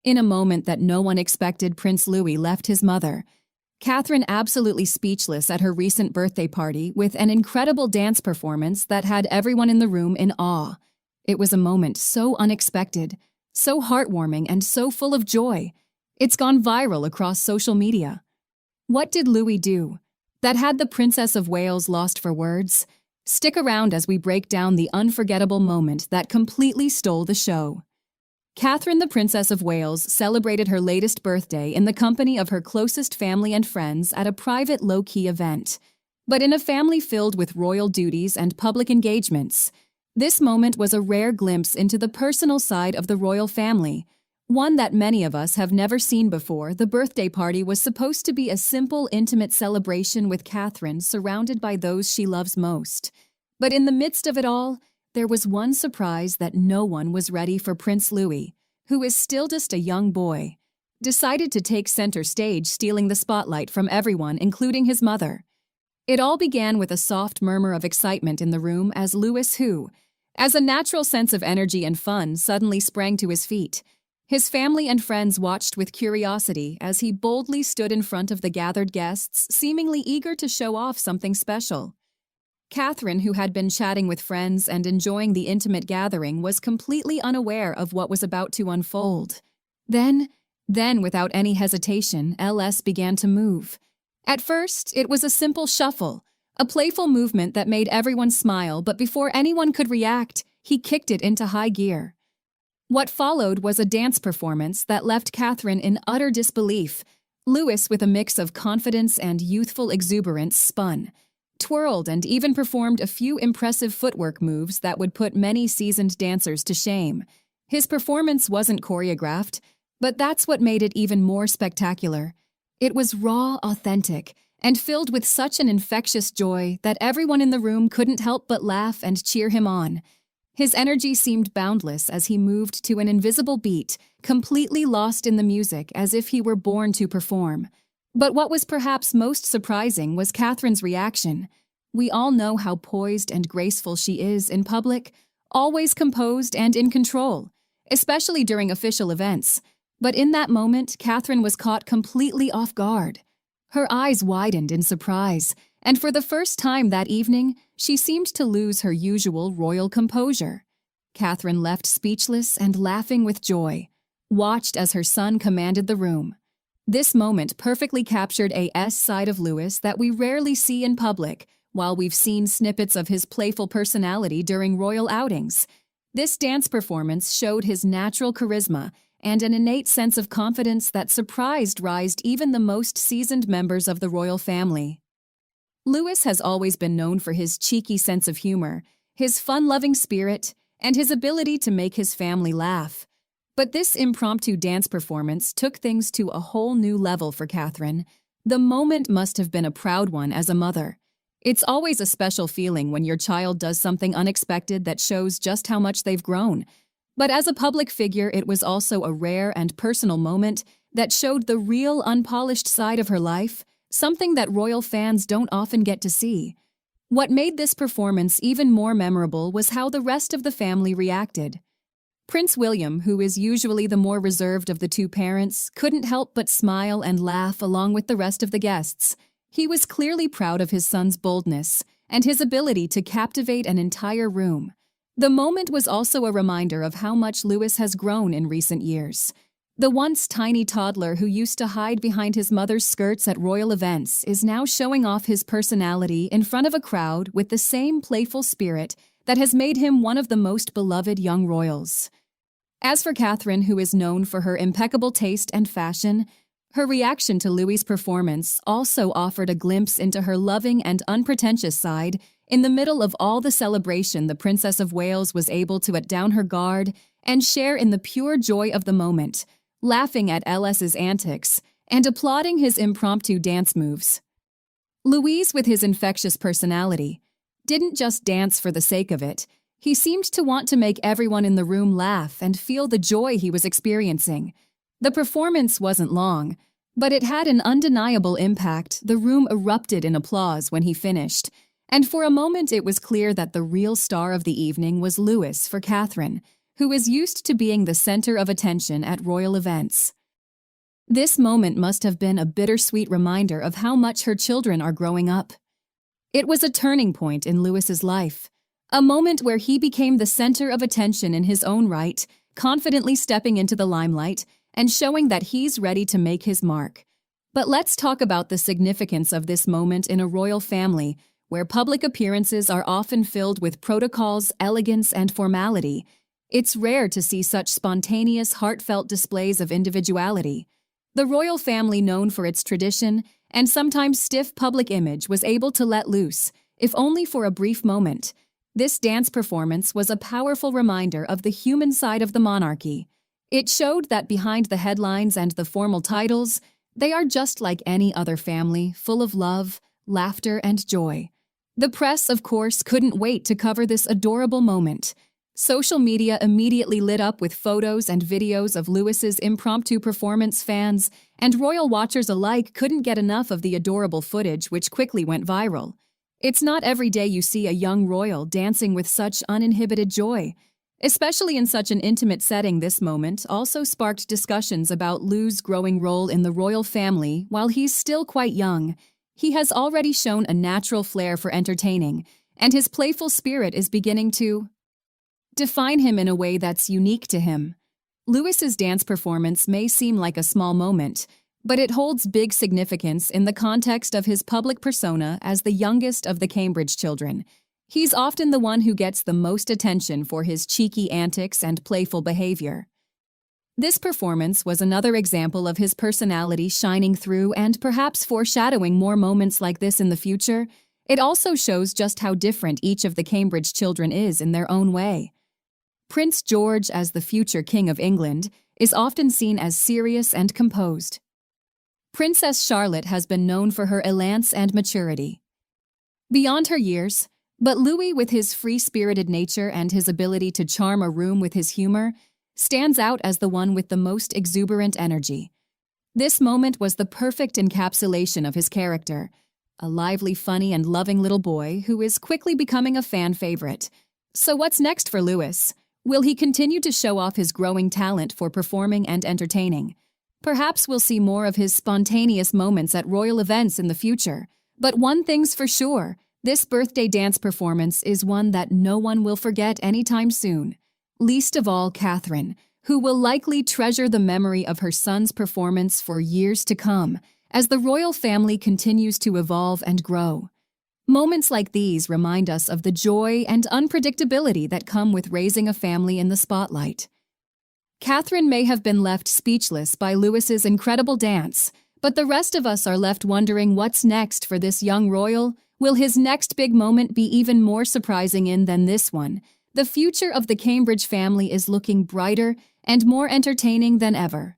In a moment that no one expected, Prince Louis left his mother, Catherine absolutely speechless at her recent birthday party with an incredible dance performance that had everyone in the room in awe. It was a moment so unexpected, so heartwarming, and so full of joy. It's gone viral across social media. What did Louis do that had the Princess of Wales lost for words? Stick around as we break down the unforgettable moment that completely stole the show. Catherine, the Princess of Wales, celebrated her latest birthday in the company of her closest family and friends at a private low-key event. But in a family filled with royal duties and public engagements, this moment was a rare glimpse into the personal side of the royal family, one that many of us have never seen before. The birthday party was supposed to be a simple, intimate celebration with Catherine surrounded by those she loves most. But in the midst of it all, there was one surprise that no one was ready for. Prince Louis, who is still just a young boy, decided to take center stage, stealing the spotlight from everyone, including his mother. It all began with a soft murmur of excitement in the room as Louis, who, as a natural sense of energy and fun, suddenly sprang to his feet. His family and friends watched with curiosity as he boldly stood in front of the gathered guests, seemingly eager to show off something special. Catherine, who had been chatting with friends and enjoying the intimate gathering, was completely unaware of what was about to unfold. Then, without any hesitation, LS began to move. At first, it was a simple shuffle, a playful movement that made everyone smile, but before anyone could react, he kicked it into high gear. What followed was a dance performance that left Catherine in utter disbelief. Louis, with a mix of confidence and youthful exuberance, spun, twirled, and even performed a few impressive footwork moves that would put many seasoned dancers to shame. His performance wasn't choreographed, but that's what made it even more spectacular. It was raw, authentic, and filled with such an infectious joy that everyone in the room couldn't help but laugh and cheer him on. His energy seemed boundless as he moved to an invisible beat, completely lost in the music as if he were born to perform. But what was perhaps most surprising was Catherine's reaction. We all know how poised and graceful she is in public, always composed and in control, especially during official events. But in that moment, Catherine was caught completely off guard. Her eyes widened in surprise, and for the first time that evening, she seemed to lose her usual royal composure. Catherine, left speechless and laughing with joy, watched as her son commanded the room. This moment perfectly captured a side of Louis that we rarely see in public. While we've seen snippets of his playful personality during royal outings, this dance performance showed his natural charisma and an innate sense of confidence that surprised even the most seasoned members of the royal family. Louis has always been known for his cheeky sense of humor, his fun-loving spirit, and his ability to make his family laugh. But this impromptu dance performance took things to a whole new level for Catherine. The moment must have been a proud one as a mother. It's always a special feeling when your child does something unexpected that shows just how much they've grown. But as a public figure, it was also a rare and personal moment that showed the real, unpolished side of her life, something that royal fans don't often get to see. What made this performance even more memorable was how the rest of the family reacted. Prince William, who is usually the more reserved of the two parents, couldn't help but smile and laugh along with the rest of the guests. He was clearly proud of his son's boldness and his ability to captivate an entire room. The moment was also a reminder of how much Louis has grown in recent years. The once tiny toddler who used to hide behind his mother's skirts at royal events is now showing off his personality in front of a crowd with the same playful spirit that has made him one of the most beloved young royals. As for Catherine, who is known for her impeccable taste and fashion, her reaction to Louis's performance also offered a glimpse into her loving and unpretentious side. In the middle of all the celebration, the Princess of Wales was able to let down her guard and share in the pure joy of the moment, laughing at LS's antics and applauding his impromptu dance moves. Louis, with his infectious personality, didn't just dance for the sake of it. He seemed to want to make everyone in the room laugh and feel the joy he was experiencing. The performance wasn't long, but it had an undeniable impact. The room erupted in applause when he finished, and for a moment it was clear that the real star of the evening was Louis. For Catherine, who is used to being the center of attention at royal events. This moment must have been a bittersweet reminder of how much her children are growing up. It was a turning point in Louis's life, a moment where he became the center of attention in his own right, confidently stepping into the limelight and showing that he's ready to make his mark. But let's talk about the significance of this moment in a royal family, where public appearances are often filled with protocols, elegance, and formality. It's rare to see such spontaneous, heartfelt displays of individuality. The royal family, known for its tradition and sometimes stiff public image, was able to let loose, if only for a brief moment. This dance performance was a powerful reminder of the human side of the monarchy. It showed that behind the headlines and the formal titles, they are just like any other family, full of love, laughter, and joy. The press, of course, couldn't wait to cover this adorable moment. Social media immediately lit up with photos and videos of Louis's impromptu performance. Fans and royal watchers alike couldn't get enough of the adorable footage, which quickly went viral. It's not every day you see a young royal dancing with such uninhibited joy. Especially in such an intimate setting, this moment also sparked discussions about Lou's growing role in the royal family. While he's still quite young, he has already shown a natural flair for entertaining, and his playful spirit is beginning to define him in a way that's unique to him. Louis's dance performance may seem like a small moment, but it holds big significance in the context of his public persona as the youngest of the Cambridge children. He's often the one who gets the most attention for his cheeky antics and playful behavior. This performance was another example of his personality shining through and perhaps foreshadowing more moments like this in the future. It also shows just how different each of the Cambridge children is in their own way. Prince George, as the future King of England, is often seen as serious and composed. Princess Charlotte has been known for her elegance and maturity beyond her years, but Louis, with his free-spirited nature and his ability to charm a room with his humor, stands out as the one with the most exuberant energy. This moment was the perfect encapsulation of his character, a lively, funny, and loving little boy who is quickly becoming a fan favorite. So what's next for Louis? Will he continue to show off his growing talent for performing and entertaining? Perhaps we'll see more of his spontaneous moments at royal events in the future. But one thing's for sure, this birthday dance performance is one that no one will forget anytime soon. Least of all Catherine, who will likely treasure the memory of her son's performance for years to come, as the royal family continues to evolve and grow. Moments like these remind us of the joy and unpredictability that come with raising a family in the spotlight. Catherine may have been left speechless by Louis's incredible dance, but the rest of us are left wondering what's next for this young royal. Will his next big moment be even more surprising than this one? The future of the Cambridge family is looking brighter and more entertaining than ever.